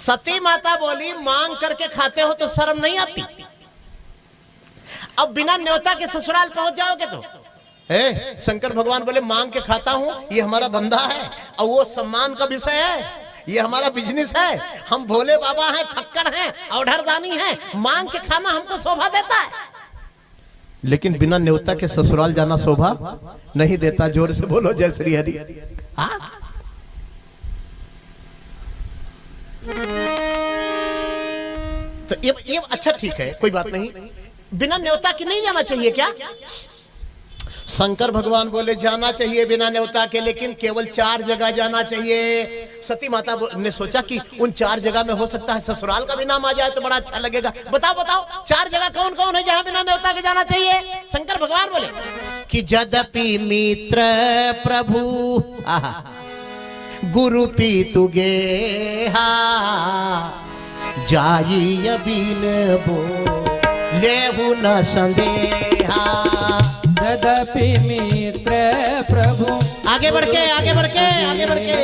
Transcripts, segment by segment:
सती माता बोली मांग करके खाते हो तो शर्म नहीं आती? अब बिना न्योता के ससुराल पहुंच जाओगे तो शंकर भगवान बोले मांग के खाता हूं, ये हमारा धंधा है और वो सम्मान का विषय है, ये हमारा बिजनेस है। हम भोले बाबा हैं, फक्कड़ हैं, औढ़रदानी हैं, मांग के खाना हमको शोभा देता है। लेकिन बिना न्योता के ससुराल जाना शोभा नहीं देता। जोर से बोलो जय श्री हरि। तो ये अच्छा ठीक है, कोई बात नहीं, बिना न्योता के नहीं जाना चाहिए क्या? शंकर भगवान बोले जाना चाहिए बिना न्योता के, लेकिन केवल 4 जगह जाना चाहिए। सती माता ने सोचा कि उन 4 जगह में हो सकता है ससुराल का भी नाम आ जाए तो बड़ा अच्छा लगेगा। बताओ बताओ 4 जगह कौन कौन है जहां बिना न्योता के जाना चाहिए? शंकर भगवान बोले कि यद्यपि मित्र प्रभु गुरु पीतु गेहा जाई अबिन बो लेहु न संदेहा। यद्यपि मित्र प्रभु, आगे बढ़ के आगे बढ़ के आगे बढ़ के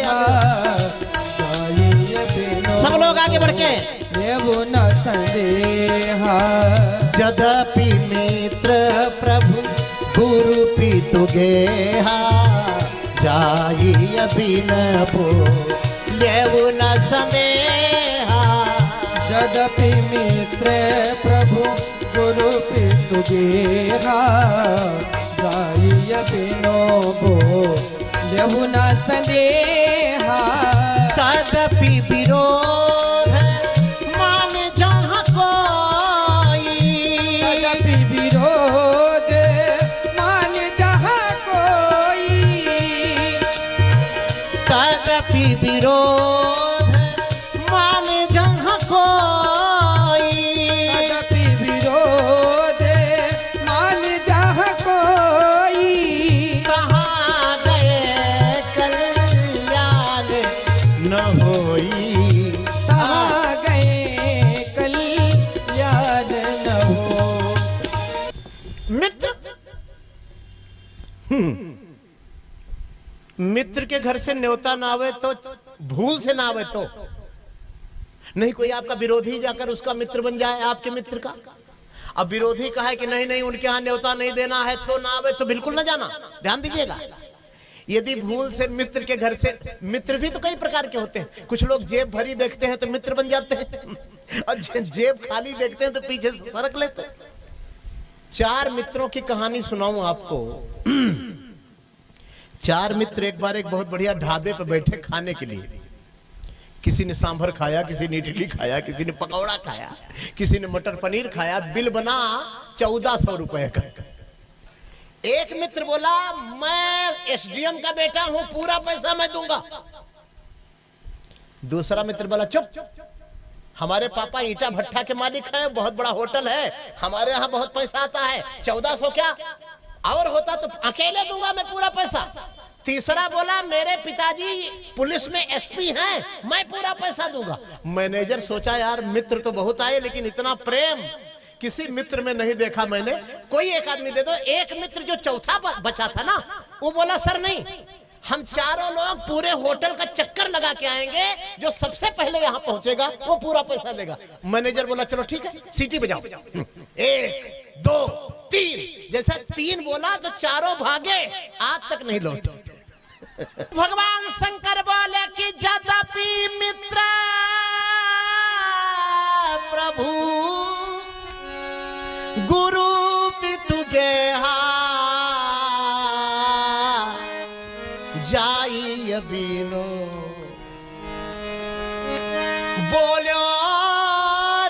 सब लोग आगे बढ़ के लेहु न संदेहा। यद्यपि मित्र प्रभु गुरु पीतु गेहा जाई अबिन बो लेहु न संदेहा। यद्यपि मित्र प्रभु गुरु पीतु गेहा जाई अबिनो बो लेहु न संदेहा। तदपि विरोध मान जहाँ कोई, तदपि विरोध मान जहाँ कोई, तदपि विरोध मान जहाँ कोई, तदपि विरोध मान जहाँ कोई। कहाँ गए कल्याण न होई, कहाँ गए कल्याण न हो। मित्र मित्र के घर से न्योता ना आवे तो भूल से ना आवे तो नहीं, कोई आपका विरोधी जाकर उसका मित्र बन जाए आपके मित्र का। अब विरोधी कहा है कि नहीं नहीं उनके यहाँ न्योता नहीं देना है तो ना आवे तो बिल्कुल ना जाना। ध्यान दीजिएगा, यदि भूल से मित्र के घर से, मित्र भी तो कई प्रकार के होते हैं। कुछ लोग जेब भरी देखते हैं तो मित्र बन जाते हैं और जेब खाली देखते हैं तो पीछे से सरक लेते हैं। 4 मित्रों की कहानी सुनाऊं आपको। 4 मित्र एक बार एक बहुत बढ़िया ढाबे पर बैठे खाने के लिए। किसी ने सांभर खाया, किसी ने इडली खाया, किसी ने पकौड़ा खाया, किसी ने मटर पनीर खाया। बिल बना 1400 रुपए का। एक मित्र बोला मैं एसडीएम का बेटा हूं, पूरा पैसा मैं दूंगा। दूसरा मित्र बोला चुप, हमारे पापा ईटा भट्टा के मालिक हैं, बहुत बड़ा होटल है, हमारे यहाँ बहुत पैसा आता है, 1400 क्या और होता तो अकेले दूंगा मैं पूरा पैसा। तीसरा बोला मेरे पिताजी पुलिस में एसपी हैं, मैं पूरा पैसा दूंगा। मैनेजर सोचा यार मित्र तो बहुत आए लेकिन इतना प्रेम किसी मित्र में नहीं देखा मैंने, कोई एक आदमी दे दो। एक मित्र जो चौथा बचा था ना, वो बोला सर नहीं, हम चारों लोग पूरे होटल का चक्कर लगा के आएंगे, जो सबसे पहले यहाँ पहुंचेगा वो पूरा पैसा देगा। मैनेजर बोला चलो ठीक है, सीटी बजाओ। 1 2 3, जैसा 3 बोला तो चारों भागे, आज तक नहीं लौटे। भगवान शंकर बोले कि यद्यपि मित्र प्रभु गुरु पितु गेहा जाई अबिनो बोलो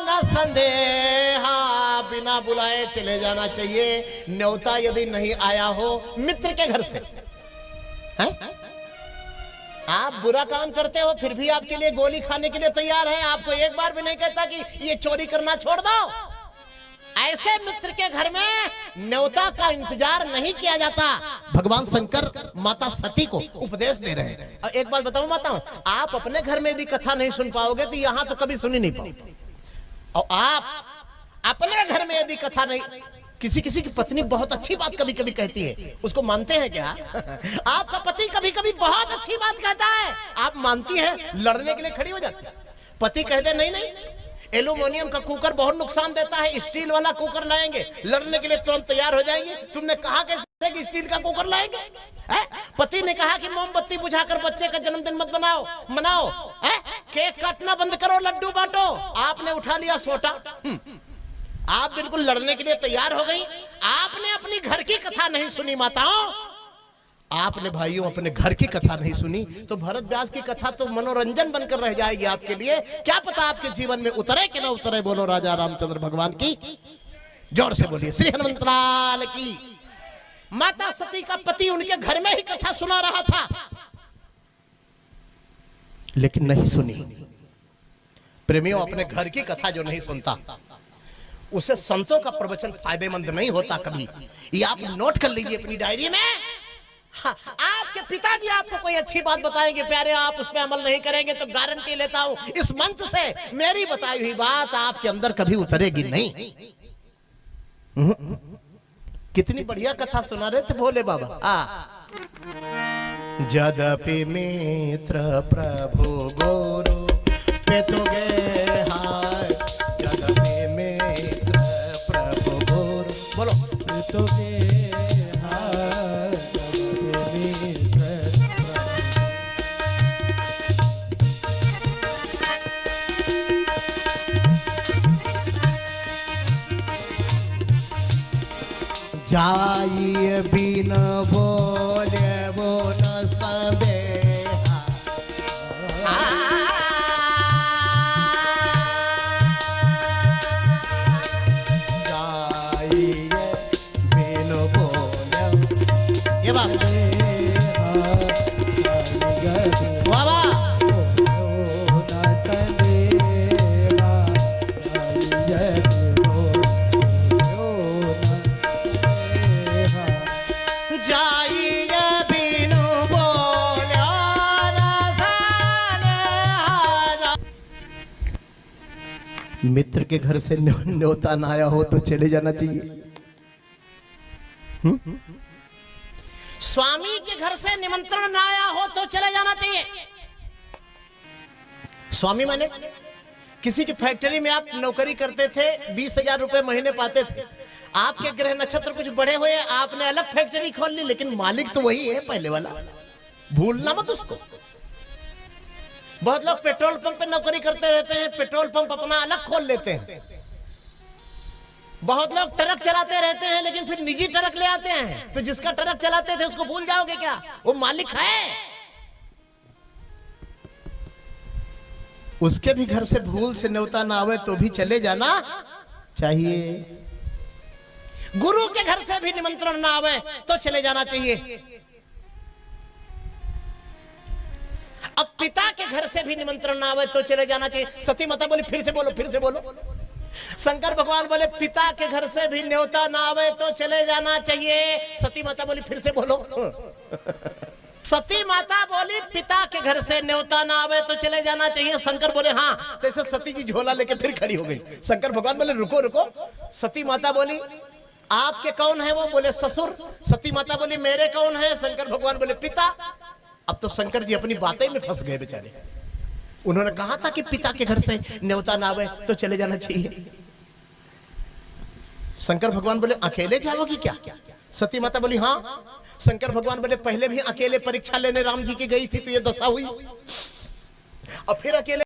न संदेहा। बिना बुलाए चले जाना चाहिए। न्योता यदि नहीं आया हो मित्र के घर से, है? आप बुरा काम करते हो फिर भी आपके लिए गोली खाने के लिए तैयार है। आपको एक बार भी नहीं कहता कि ये चोरी करना छोड़ दो। ऐसे मित्र के घर में न्योता का इंतजार नहीं किया जाता। भगवान शंकर माता सती को उपदेश दे रहे हैं। और एक बात बताऊं माताओं, आप अपने घर में यदि कथा नहीं सुन पाओगे तो यहाँ तो कभी सुनी नहीं पाओगे। और आप अपने घर में यदि कथा नहीं, किसी किसी की पत्नी बहुत अच्छी बात कभी कभी कहती है, उसको मानते हैं क्या? आपका पति कभी कभी बहुत अच्छी बात कहता है, आप मानती हैं, लड़ने के लिए खड़ी हो जाती है। पति कह दे नहीं नहीं, एल्यूमिनियम का कुकर बहुत नुकसान देता है, स्टील वाला कुकर लाएंगे, लड़ने के लिए तुरंत तैयार हो जाएंगे। तुमने कहा कैसे कि स्टील का कुकर लाएंगे? पति ने कहा कि मोमबत्ती बुझाकर बच्चे का जन्मदिन मत मनाओ, केक काटना बंद करो, लड्डू बांटो। आपने उठा लिया सोटा, आप बिल्कुल लड़ने के लिए तैयार हो गई। आपने अपनी घर की कथा नहीं सुनी माताओं, आपने भाइयों अपने घर की कथा नहीं सुनी, तो भरत व्यास की कथा तो मनोरंजन बनकर रह जाएगी आपके लिए। क्या पता आपके जीवन में उतरे कि ना उतरे। बोलो राजा रामचंद्र भगवान की, जोर से बोलिए श्री हनुमंत लाल की। माता सती का पति उनके घर में ही कथा सुना रहा था, लेकिन नहीं सुनी। प्रेमियों, अपने घर की कथा जो नहीं सुनता उसे संतों का प्रवचन फायदेमंद नहीं होता कभी। ये आप नोट कर लीजिए अपनी डायरी में। हाँ, आपके पिताजी आपको कोई अच्छी बात बताएंगे प्यारे, आप उसमें अमल नहीं करेंगे तो गारंटी लेता हूं इस मंच से मेरी बताई हुई बात आपके अंदर कभी उतरेगी नहीं। कितनी बढ़िया कथा सुना रहे थे भोले बाबा। जदपि मित्र प्रभु गुरु पे तो गए हाय, जदपि मित्र प्रभु गुरु, बोलो पे तो गए हाय, जाइए बिन बोले वो न संदेहा, जाइए बिन बोले। ये बात वाह वाह। मित्र के घर से न्योता ना आया हो तो चले जाना चाहिए। स्वामी के घर से निमंत्रण ना आया हो तो चले जाना चाहिए। स्वामी माने किसी की फैक्ट्री में आप नौकरी करते थे, 20,000 रुपए महीने पाते थे, आपके ग्रह नक्षत्र कुछ बड़े हुए, आपने अलग फैक्ट्री खोल ली, लेकिन मालिक तो वही है पहले वाला, भूलना मत उसको। बहुत लोग पेट्रोल पंप पे नौकरी करते रहते हैं, पेट्रोल पंप अपना अलग खोल लेते हैं। बहुत लोग ट्रक चलाते रहते हैं लेकिन फिर निजी ट्रक ले आते हैं, तो जिसका ट्रक चलाते थे उसको भूल जाओगे क्या? वो मालिक है। उसके भी घर से भूल से न्योता ना आवे तो भी चले जाना चाहिए। गुरु के घर से भी निमंत्रण ना आवे तो चले जाना चाहिए। अब पिता के घर से भी निमंत्रण ना आवे तो चले जाना चाहिए। सती माता बोली, फिर से बोलो, फिर से बोलो। शंकर भगवान बोले पिता के घर से भी न्योता ना आवे तो चले जाना चाहिए। सती माता बोली, फिर से बोलो। सती माता बोली पिता के घर से न्योता ना आवे तो चले जाना चाहिए। शंकर बोले हाँ। तो ऐसे सती जी झोला लेके फिर खड़ी हो गई। शंकर भगवान बोले रुको रुको। सती माता बोली आपके कौन है वो? बोले ससुर। सती माता बोली मेरे कौन है? शंकर भगवान बोले पिता। अब तो शंकर जी अपनी बातें में फंस गए बेचारे। उन्होंने कहा था कि पिता के घर से न्योता ना आवे तो चले जाना चाहिए। शंकर भगवान बोले अकेले जाओगी क्या? सती माता बोली हाँ। शंकर भगवान बोले पहले भी अकेले परीक्षा लेने राम जी की गई थी तो ये दशा हुई, अब फिर अकेले